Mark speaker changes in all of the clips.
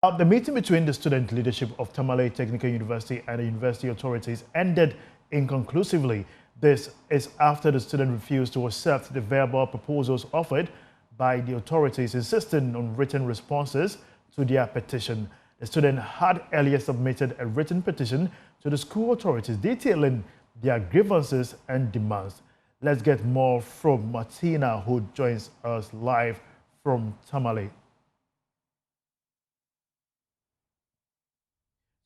Speaker 1: The meeting between the student leadership of Tamale Technical University and the university authorities ended inconclusively. This is after the student refused to accept the verbal proposals offered by the authorities, insisting on written responses to their petition. The student had earlier submitted a written petition to the school authorities detailing their grievances and demands. Let's get more from Martina, who joins us live from Tamale.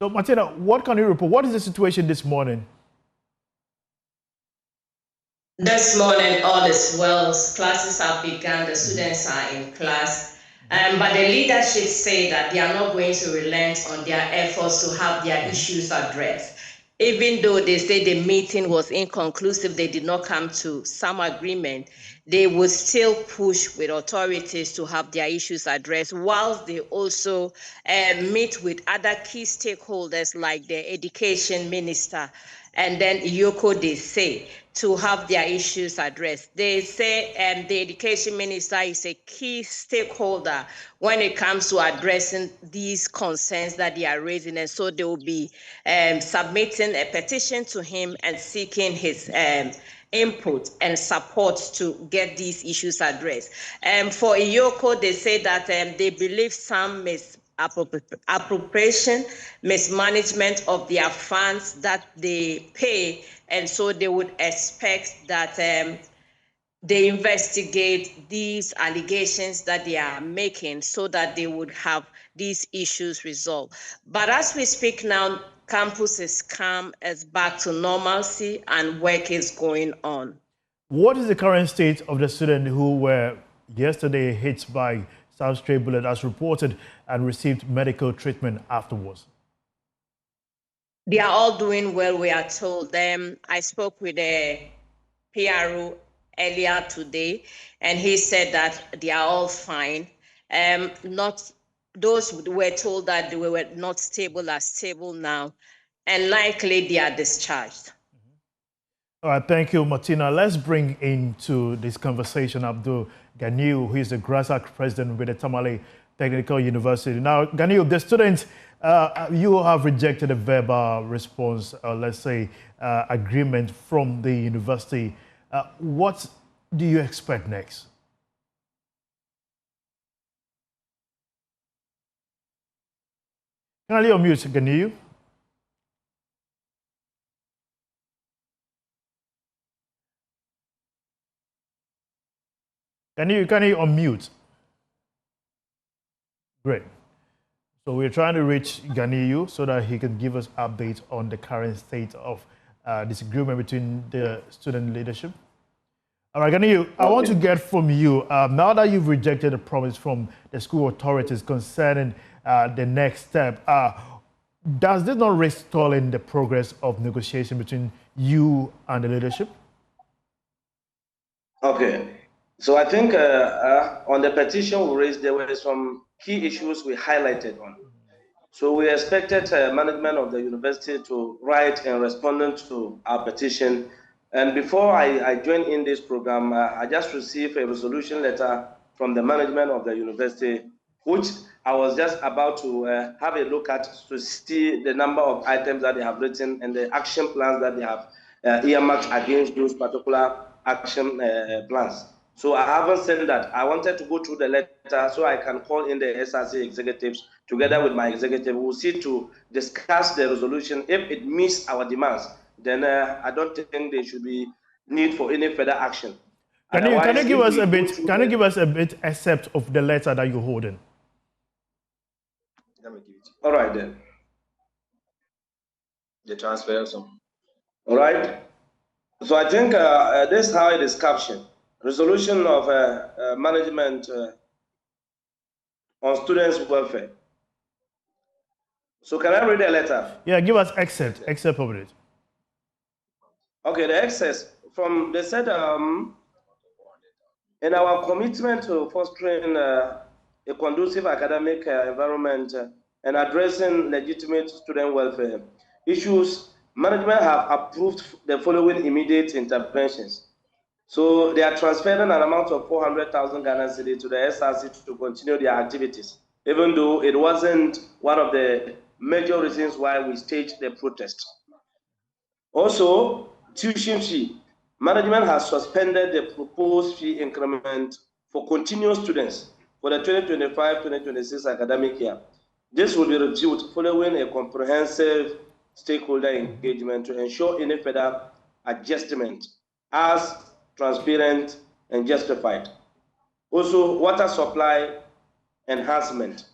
Speaker 1: So, Martina, what can you report? What is the situation this morning?
Speaker 2: This morning, all is well. Classes have begun. The students are in class. But the leadership say that they are not going to relent on their efforts to have their issues addressed. Even though they say the meeting was inconclusive, they did not come to some agreement, they would still push with authorities to have their issues addressed, whilst they also meet with other key stakeholders like the education minister and then Yoko, they say, to have their issues addressed. They say the education minister is a key stakeholder when it comes to addressing these concerns that they are raising. And so they will be submitting a petition to him and seeking his input and support to get these issues addressed. For Iyoko, they say that they believe some misappropriation, mismanagement of their funds that they pay, and so they would expect that they investigate these allegations that they are making so that they would have these issues resolved. But as we speak now, campus is calm, is back to normalcy, and work is going on.
Speaker 1: What is the current state of the students who were yesterday hit by South Stray bullet as reported and received medical treatment afterwards?
Speaker 2: They are all doing well, we are told. I spoke with a PRO earlier today, and he said that they are all fine. Not those were told that they were not stable are stable now, and likely they are discharged.
Speaker 1: All right, thank you, Martina. Let's bring into this conversation Abdul Ganiu, who is the grassroots president with the Tamale Technical University. Now, Ganiu, the students, you have rejected a verbal response, let's say, agreement from the university. What do you expect next? Can I unmute Ganiu? Can you unmute? Great. So we're trying to reach Ganiyu so that he can give us updates on the current state of disagreement between the student leadership. All right, Ganiyu, I want to get from you, now that you've rejected the promise from the school authorities concerning the next step, does this not risk stalling the progress of negotiation between you and the leadership?
Speaker 3: Okay. So I think on the petition we raised, there were some key issues we highlighted on. So we expected management of the university to write in responding to our petition. And before I joined in this program, I just received a resolution letter from the management of the university, which I was just about to have a look at to see the number of items that they have written and the action plans that they have earmarked against those particular action plans. So I haven't seen that. I wanted to go through the letter so I can call in the SRC executives together with my executive. We'll see to discuss the resolution. If it meets our demands, then I don't think there should be need for any further action.
Speaker 1: Can you give us a bit? Can you give us a bit excerpt of the letter that you're holding?
Speaker 3: Let me give it. All right then.
Speaker 4: The transfer some.
Speaker 3: All right. So I think this is how it is captioned. Resolution of management on students' welfare. So can I read the letter?
Speaker 1: Yeah, give us excerpt of it.
Speaker 3: Okay, the excess from, they said, in our commitment to fostering a conducive academic environment and addressing legitimate student welfare issues, management have approved the following immediate interventions. So they are transferring an amount of 400,000 Ghana cedis to the SRC to continue their activities. even though it wasn't one of the major reasons why we staged the protest. Also, tuition fee. Management has suspended the proposed fee increment for continuous students for the 2025-2026 academic year. This will be reviewed following a comprehensive stakeholder engagement to ensure any further adjustment as transparent and justified. Also, water supply enhancement.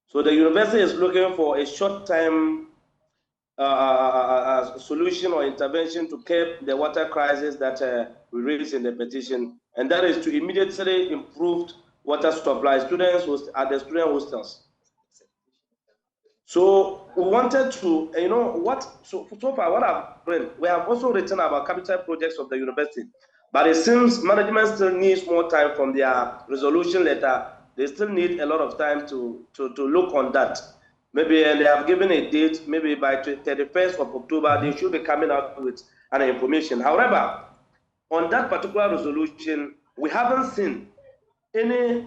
Speaker 3: So the university is looking for a short-term solution or intervention to curb the water crisis that we raised in the petition, and that is to immediately improve water supply at the student hostels. So we wanted to, so far what I've read, we have also written about capital projects of the university, but it seems management still needs more time from their resolution letter. They still need a lot of time to look on that. Maybe they have given a date, maybe by 31st of October, they should be coming out with an information. However, on that particular resolution, we haven't seen any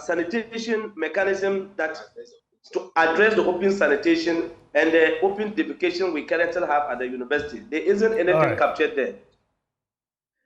Speaker 3: sanitation mechanism that to address the open sanitation and the open defecation we currently have at the university. There isn't anything captured there.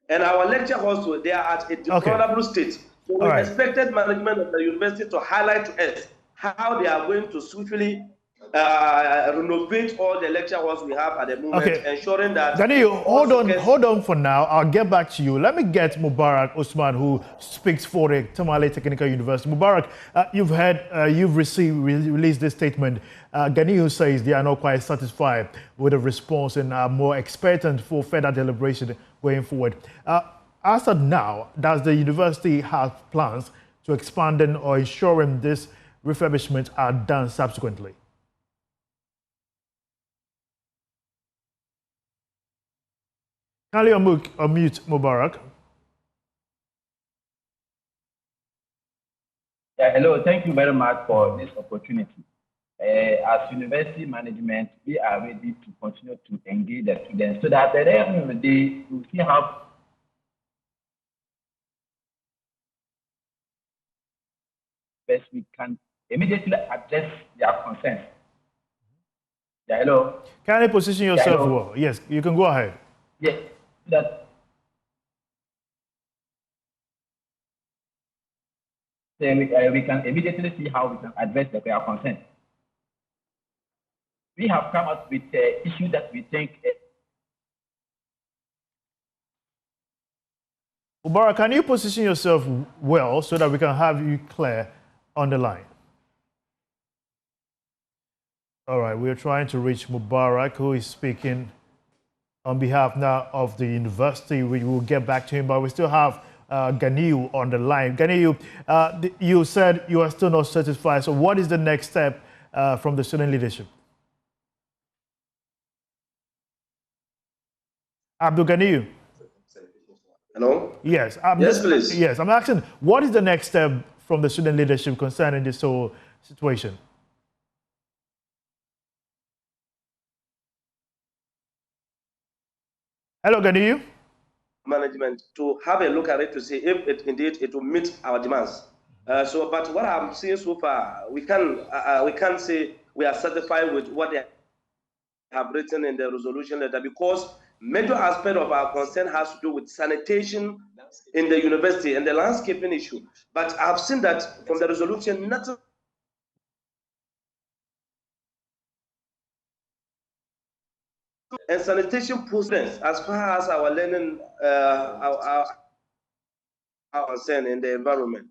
Speaker 3: And our lecture halls, they are at a deplorable state. So we expected management of the university to highlight to us how they are going to swiftly renovate all the lecture halls we have at the moment, ensuring that...
Speaker 1: Ganiyu, hold on for now. I'll get back to you. Let me get Mubarak Usman, who speaks for the Tamale Technical University. Mubarak, you've released this statement. Ganiyu says they are not quite satisfied with the response and are more expectant for further deliberation going forward. As of now, does the university have plans to expanding or ensuring this refurbishments are done subsequently? Can you unmute Mubarak?
Speaker 4: Yeah, hello, thank you very much for this opportunity. As university management, we are ready to continue to engage the students so that at the end of the day, we still have best we can immediately address their concerns. Yeah, hello.
Speaker 1: Can you position yourself well? Yes, you can go ahead.
Speaker 4: Yes, that then we can immediately see how we can address their concern. We have come up with an issue that we think.
Speaker 1: Mubarak, can you position yourself well so that we can have you clear on the line? All right, we're trying to reach Mubarak, who is speaking on behalf now of the university. We will get back to him, but we still have Ganiyu on the line. Ganiyu, you said you are still not satisfied. So what is the next step from the student leadership? Abdul Ganiyu.
Speaker 3: Hello?
Speaker 1: Yes.
Speaker 3: Yes, please.
Speaker 1: Yes, I'm asking, what is the next step from the student leadership concerning this whole situation? Hello, Ganiyu.
Speaker 3: Management to have a look at it to see if it will meet our demands. But what I'm seeing so far, we can't say we are satisfied with what they have written in the resolution letter, because major aspect of our concern has to do with sanitation in the university and the landscaping issue. But I've seen that from the resolution, nothing. And sanitation process, as far as our learning, our concern in the environment.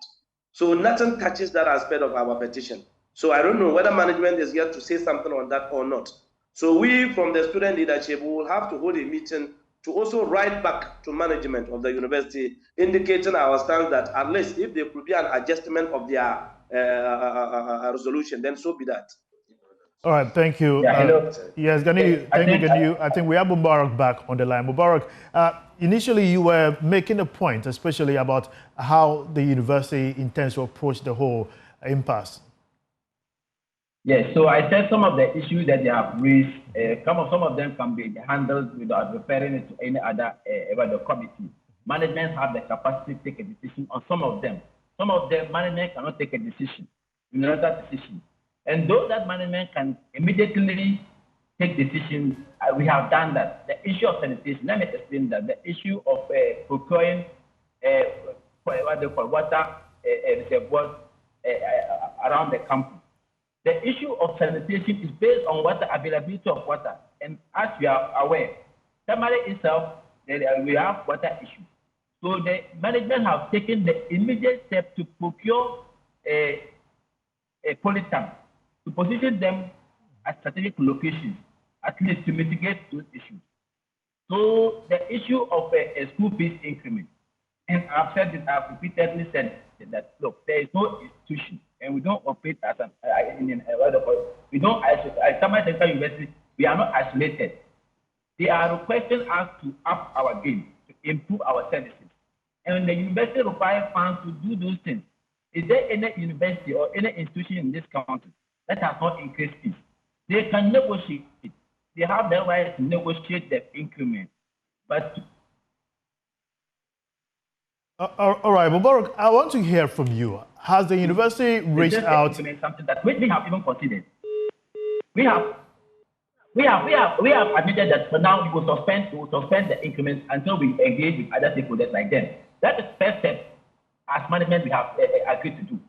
Speaker 3: So nothing touches that aspect of our petition. So I don't know whether management is yet to say something on that or not. So we, from the student leadership, we will have to hold a meeting to also write back to management of the university, indicating our stance that at least if there could be an adjustment of their resolution, then so be that.
Speaker 1: All right, thank you.
Speaker 4: Yeah,
Speaker 1: yes, Ganiyu, thank you, Ganiyu. I think we have Mubarak back on the line. Mubarak, initially you were making a point, especially about how the university intends to approach the whole impasse.
Speaker 4: Yes, so I said some of the issues that they have raised, some of them can be handled without referring it to any other committee. Management have the capacity to take a decision on some of them. some of the management cannot take a decision, unilateral decision. And those that management can immediately take decisions, we have done that. The issue of sanitation, let me explain that. The issue of procuring what they call water reservoirs around the campus. The issue of sanitation is based on water availability of water. And as you are aware, Tamale itself, we have water issues. So the management have taken the immediate step to procure a polytank, to position them at strategic locations, at least to mitigate those issues. So the issue of a school fees increment, and I've said this, I've repeatedly said that, look, there is no institution, and we don't operate as an we don't isolate. At Tamale Technical University, we are not isolated. They are requesting us to up our game, to improve our services. And the university requires funds to do those things. Is there any university or any institution in this country that has not increased fees? They can negotiate it. They have the right to negotiate the increment. But
Speaker 1: all right, Mubarak, I want to hear from you. Has the university reached out?
Speaker 4: Something that we have even considered. We have admitted that for now we will suspend the increments until we engage with other stakeholders like them. That is the first step as management we have agreed to do.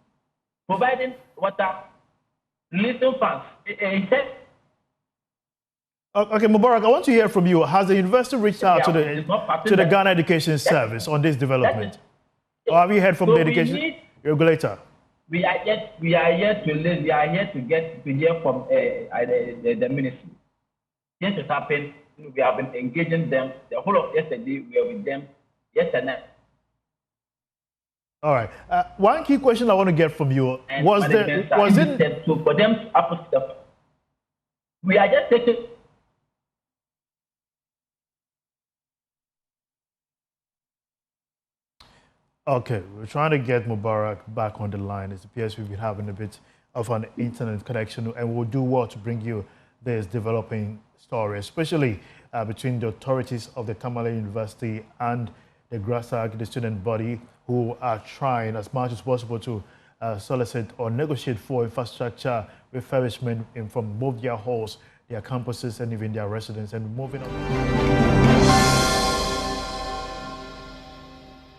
Speaker 4: Providing water, releasing funds. He said.
Speaker 1: Okay, Mubarak, I want to hear from you. Has the university reached out to the Ghana Education Service on this development? Or have you heard from the education regulator?
Speaker 4: We are yet to hear from the ministry. This has happened. We have been engaging them. The whole of yesterday, we were with them. Yesterday.
Speaker 1: All right. One key question I want to get from you was it
Speaker 4: so for them to up stuff? We are just taking.
Speaker 1: Okay, we're trying to get Mubarak back on the line. It appears we've been having a bit of an internet connection, and we'll do well to bring you this developing story, especially between the authorities of the Tamale University and the GRASAC, the student body, who are trying as much as possible to solicit or negotiate for infrastructure refurbishment from both their halls, their campuses, and even their residents. And moving on.